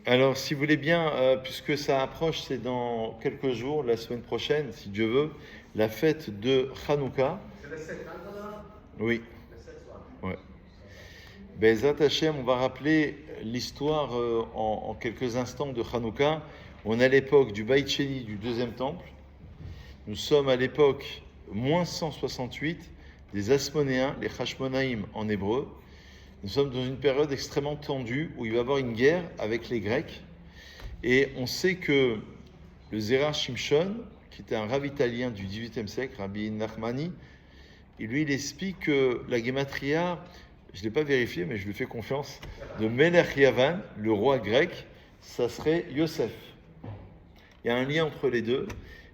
Alors, si vous voulez bien, puisque ça approche, c'est dans quelques jours, la semaine prochaine, si Dieu veut, la fête de Hanouka. C'est le 7, hein, Oui, le 7 soir. ouais. Bezat Hashem, on va rappeler l'histoire en quelques instants de Hanouka. On est à l'époque du Beit Sheni, du deuxième temple. Nous sommes à l'époque moins 168 des Asmonéens, les Hashmonaïm en hébreu. Nous sommes dans une période extrêmement tendue où il va y avoir une guerre avec les Grecs. Et on sait que le Zerah Shimshon, qui était un rabbin italien du XVIIIe siècle, Rabbi Nachmani, il explique que la Gematria, je ne l'ai pas vérifié, mais je lui fais confiance, de Melech Yavan, le roi grec, ça serait Yosef. Il y a un lien entre les deux.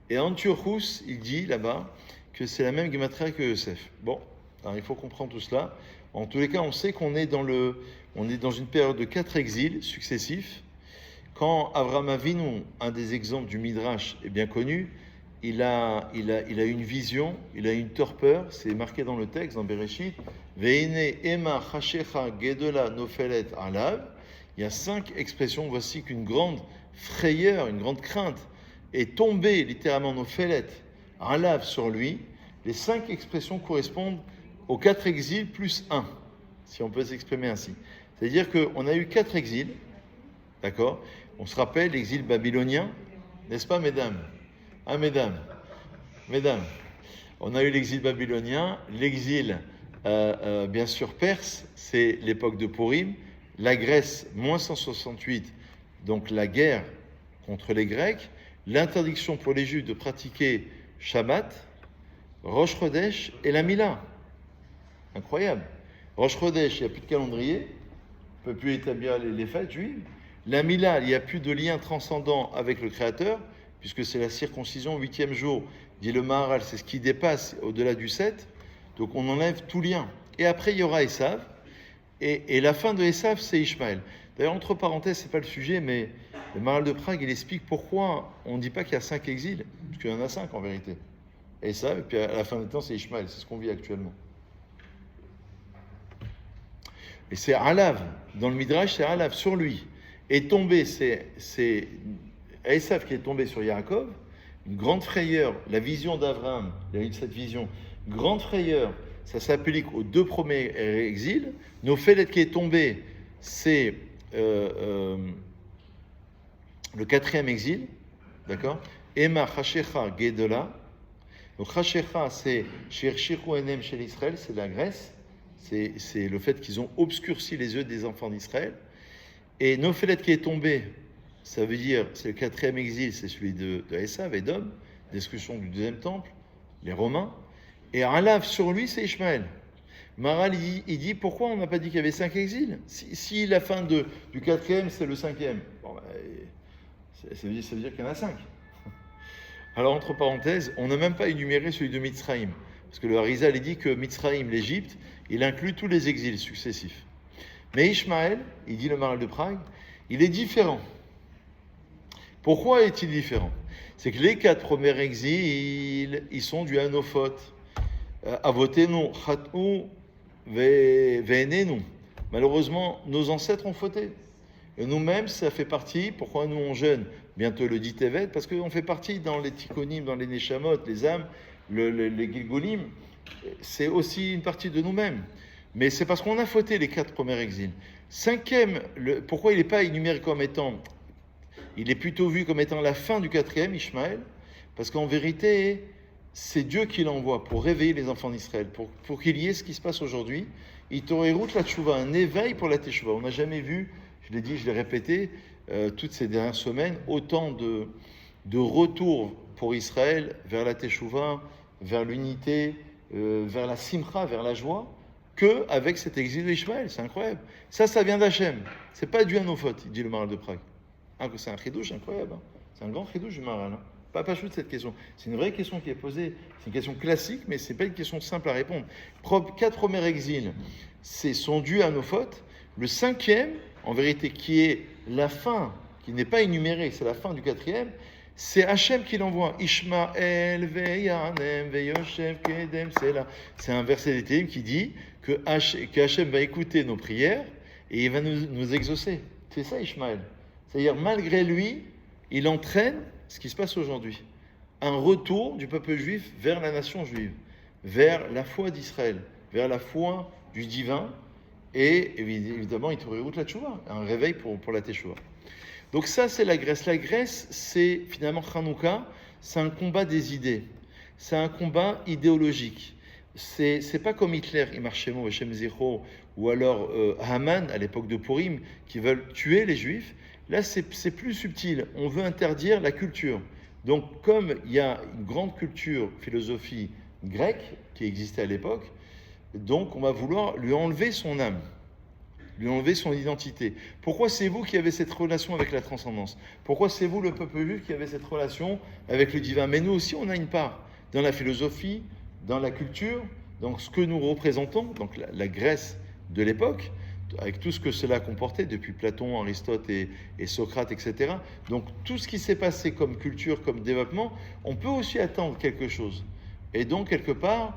Et Antiochus, il dit là-bas que c'est la même Gematria que Yosef. Bon, alors il faut comprendre tout cela. En tous les cas, on sait qu'on est dans une période de 4 exils successifs. Quand Avraham Avinu, un des exemples du Midrash est bien connu, il a une vision, il a une torpeur, c'est marqué dans le texte, dans Bereshit, Veine ema chashecha gedela nofelet alav. Il y a 5 expressions, voici qu'une grande frayeur, une grande crainte est tombée littéralement nofelet alav sur lui. Les 5 expressions correspondent aux 4 exils plus 1, si on peut s'exprimer ainsi. C'est-à-dire qu'on a eu 4 exils, d'accord? On se rappelle l'exil babylonien, n'est-ce pas, mesdames? Ah, mesdames, on a eu l'exil babylonien, l'exil, bien sûr, perse, c'est l'époque de Purim, la Grèce, moins 168, donc la guerre contre les Grecs, l'interdiction pour les Juifs de pratiquer Shabbat, Rosh Chodesh et la Mila. Incroyable. Rosh Chodesh, il n'y a plus de calendrier, on ne peut plus établir les fêtes juives. La Mila, il n'y a plus de lien transcendant avec le Créateur, puisque c'est la circoncision, 8e jour, dit le Maharal, c'est ce qui dépasse au-delà du 7, donc on enlève tout lien. Et après, il y aura Esav, et la fin de Esav, c'est Ishmaël. D'ailleurs, entre parenthèses, c'est pas le sujet, mais le Maharal de Prague, il explique pourquoi on ne dit pas qu'il y a 5 exils, parce qu'il y en a 5 en vérité. Esav, et puis à la fin du temps, c'est Ishmaël, c'est ce qu'on vit actuellement. Et c'est Alav, dans le Midrash, c'est Alav, sur lui. Et tombé, c'est Esav qui est tombé sur Yaakov, une grande frayeur, la vision d'Abraham, il a eu cette vision, grande frayeur, ça s'applique aux 2 premiers exils. Nophélet qui est tombé, c'est le 4e exil, d'accord? Ema Chashecha Gedela. Donc Chashecha, c'est Shirshichu Enem chez l'Israël, c'est la Grèce, c'est le fait qu'ils ont obscurci les yeux des enfants d'Israël. Et Nophélet qui est tombé, ça veut dire, c'est le 4e exil, c'est celui de Esav, Edom, destruction du 2e temple, les Romains. Et Alav, sur lui, c'est Ishmaël. Maharal, il dit, pourquoi on n'a pas dit qu'il y avait 5 exils? Si la fin du 4e, c'est le 5e, bon, ça veut dire qu'il y en a 5. Alors, entre parenthèses, on n'a même pas énuméré celui de Mitzraïm. Parce que le Harizal, il dit que Mitzraïm, l'Égypte, il inclut tous les exils successifs. Mais Ishmaël, il dit le Maharal de Prague, il est différent. Pourquoi est-il différent? C'est que les 4 premiers exils, ils sont du Hanophot. Avotenu, Chatnu, Ve'enenu. Malheureusement, nos ancêtres ont fauté. Et nous-mêmes, ça fait partie, pourquoi nous on jeûne bientôt le dit Tevet, parce qu'on fait partie dans les Tikkonim, dans les Neshamot, les âmes, les Gilgolim, c'est aussi une partie de nous-mêmes. Mais c'est parce qu'on a fauté les 4 premiers exils. 5e, pourquoi il n'est pas énuméré comme étant, il est plutôt vu comme étant la fin du 4e, Ishmaël, parce qu'en vérité, c'est Dieu qui l'envoie pour réveiller les enfants d'Israël, pour qu'il y ait ce qui se passe aujourd'hui. Itorerut la tchouva, un éveil pour la teshuva. On n'a jamais vu, je l'ai dit, je l'ai répété, toutes ces dernières semaines, autant de retour pour Israël vers la teshuva, vers l'unité, vers la simcha, vers la joie, qu'avec cet exil d'Ishmaël. C'est incroyable. Ça vient d'Hachem. C'est pas du Hanophot, dit le Maharal de Prague. C'est un chidouche incroyable. Hein. C'est un grand chidouche du Maharal. Hein. Pas chou de cette question. C'est une vraie question qui est posée. C'est une question classique, mais c'est pas une question simple à répondre. 4 premiers exils, sont dus à Hanophot. Le 5e, en vérité, qui est la fin, qui n'est pas énumérée, c'est la fin du 4e, c'est Hachem qui l'envoie. Ishmael veyanem veyoshev kedem sela. C'est un verset des Télim qui dit que Hachem va écouter nos prières et il va nous exaucer. C'est ça Ishmael. C'est-à-dire, malgré lui, il entraîne ce qui se passe aujourd'hui. Un retour du peuple juif vers la nation juive, vers la foi d'Israël, vers la foi du divin, et évidemment, il te route la tchouva, un réveil pour la teshuva. Donc ça, c'est la Grèce. La Grèce, c'est finalement Hanouka, c'est un combat des idées, c'est un combat idéologique. C'est pas comme Hitler, Imar Shemo, Hashem Zero, ou alors Haman à l'époque de Purim, qui veulent tuer les Juifs. Là, c'est plus subtil. On veut interdire la culture. Donc, comme il y a une grande culture, philosophie grecque qui existait à l'époque, donc on va vouloir lui enlever son âme, lui enlever son identité. Pourquoi c'est vous qui avez cette relation avec la transcendance? Pourquoi c'est vous, le peuple juif, qui avez cette relation avec le divin? Mais nous aussi, on a une part dans la philosophie, dans la culture, dans ce que nous représentons, donc la Grèce de l'époque, avec tout ce que cela comportait, depuis Platon, Aristote et Socrate, etc. Donc tout ce qui s'est passé comme culture, comme développement, on peut aussi attendre quelque chose. Et donc, quelque part,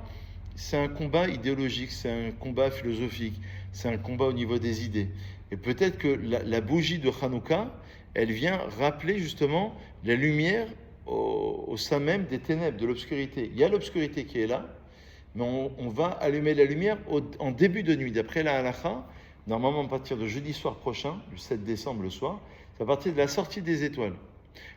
c'est un combat idéologique, c'est un combat philosophique, c'est un combat au niveau des idées. Et peut-être que la bougie de Hanouka, elle vient rappeler justement la lumière au sein même des ténèbres, de l'obscurité. Il y a l'obscurité qui est là, mais on va allumer la lumière en début de nuit. D'après la halakha, normalement à partir de jeudi soir prochain, du 7 décembre le soir, c'est à partir de la sortie des étoiles.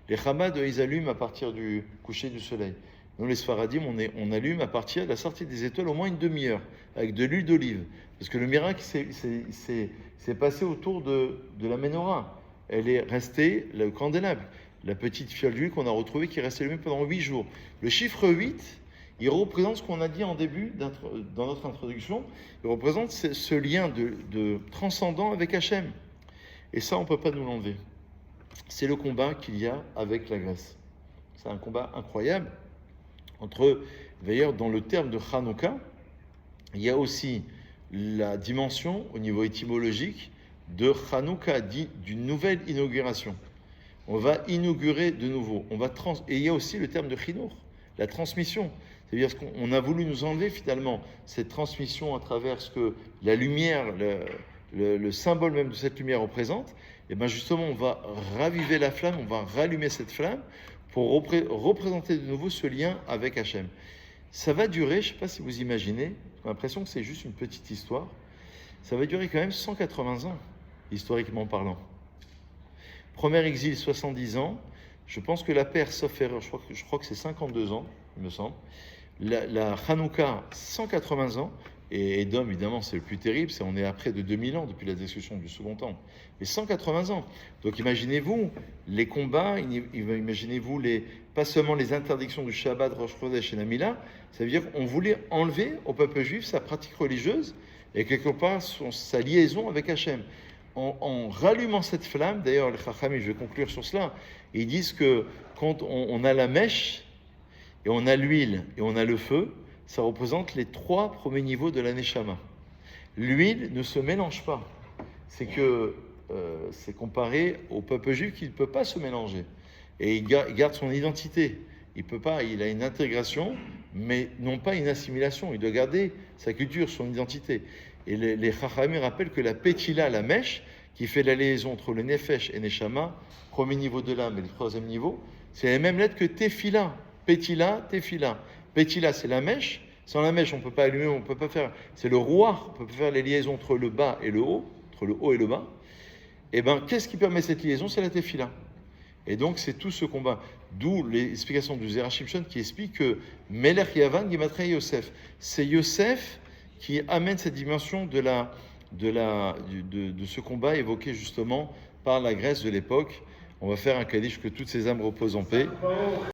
Les Chabad, ils allument à partir du coucher du soleil. Nous, les Sfaradim, on allume à partir de la sortie des étoiles au moins une demi-heure, avec de l'huile d'olive. Parce que le miracle s'est passé autour de la menorah. Elle est restée, le candélabre, la petite fiole d'huile qu'on a retrouvée qui est restée allumée pendant 8 jours. Le chiffre 8, il représente ce qu'on a dit en début, dans notre introduction, il représente ce lien de transcendant avec Hachem. Et ça, on ne peut pas nous l'enlever. C'est le combat qu'il y a avec la Grèce. C'est un combat incroyable. D'ailleurs, dans le terme de Hanouka, il y a aussi la dimension, au niveau étymologique, de Hanouka, dit d'une nouvelle inauguration. On va inaugurer de nouveau. Et il y a aussi le terme de Chinour, la transmission. C'est-à-dire qu'on a voulu nous enlever finalement cette transmission à travers ce que la lumière, le symbole même de cette lumière représente. Et bien justement, on va raviver la flamme, on va rallumer cette flamme pour représenter de nouveau ce lien avec Hachem. Ça va durer, je ne sais pas si vous imaginez, j'ai l'impression que c'est juste une petite histoire, ça va durer quand même 180 ans, historiquement parlant. Premier exil, 70 ans, je pense que la Perse, sauf erreur, je crois que c'est 52 ans, il me semble. La Hanouka, 180 ans, et Édom, évidemment, c'est le plus terrible, on est à près de 2000 ans depuis la destruction du second temple. Mais 180 ans. Donc imaginez-vous les combats, imaginez-vous pas seulement les interdictions du Shabbat, Rosh Chodesh et Namila, ça veut dire qu'on voulait enlever au peuple juif sa pratique religieuse et quelque part sa liaison avec Hachem. En rallumant cette flamme, d'ailleurs, les Chachamim, je vais conclure sur cela, ils disent que quand on a la mèche, et on a l'huile, et on a le feu, ça représente les 3 premiers niveaux de la Neshama. L'huile ne se mélange pas. C'est comparé au peuple juif qui ne peut pas se mélanger. Et il garde son identité. Il peut pas, il a une intégration, mais non pas une assimilation. Il doit garder sa culture, son identité. Et les Chachamim rappellent que la Pétila, la mèche, qui fait la liaison entre le Nefesh et Neshama, premier niveau de l'âme et le 3e niveau, c'est la même lettre que Tefila. Pétila, Tefila. Pétila, c'est la mèche. Sans la mèche, on ne peut pas allumer, on ne peut pas faire. C'est le roi, on peut faire les liaisons entre le bas et le haut, entre le haut et le bas. Et bien, qu'est-ce qui permet cette liaison? C'est la Tefila. Et donc, c'est tout ce combat. D'où l'explication du Zera Shimshon qui explique que Melech Yavan Gematria Yosef. C'est Yosef qui amène cette dimension de ce combat évoqué justement par la Grèce de l'époque. On va faire un Kaddish, que toutes ces âmes reposent en paix.